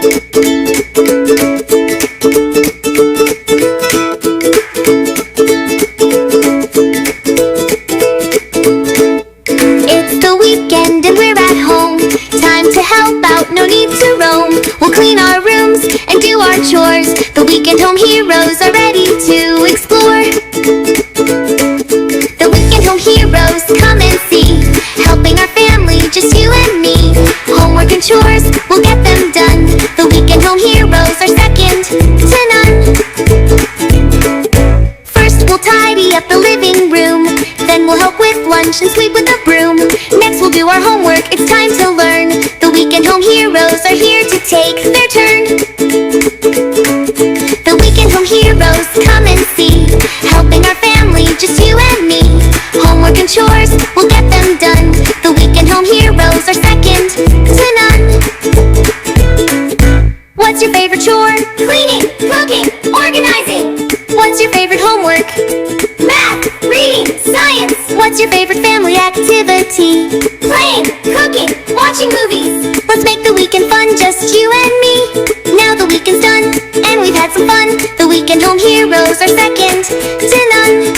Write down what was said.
It's the weekend and we're at home. Time to help out, no need to roam. We'll clean our rooms and do our chores. The weekend home heroes are ready to explore. The weekend home heroes, come and see. Helping our family, just you and me. Homework and chores, we'll get them done. The weekend home heroes are second to none. First we'll tidy up the living room. Then we'll help with lunch and sweep with a broom. Next we'll do our homework, it's time to learn. The weekend home heroes are here to take their turn. The weekend home heroes, come and see. Helping our family, just you and me. Homework and chores, we'll get them done. The weekend home heroes are second to none. What's your favorite chore? Cleaning, cooking, organizing. What's your favorite homework? Math, reading, science. What's your favorite family activity? Playing, cooking, watching movies. Let's make the weekend fun, just you and me. Now the weekend's done, and we've had some fun. The weekend home heroes are second to none.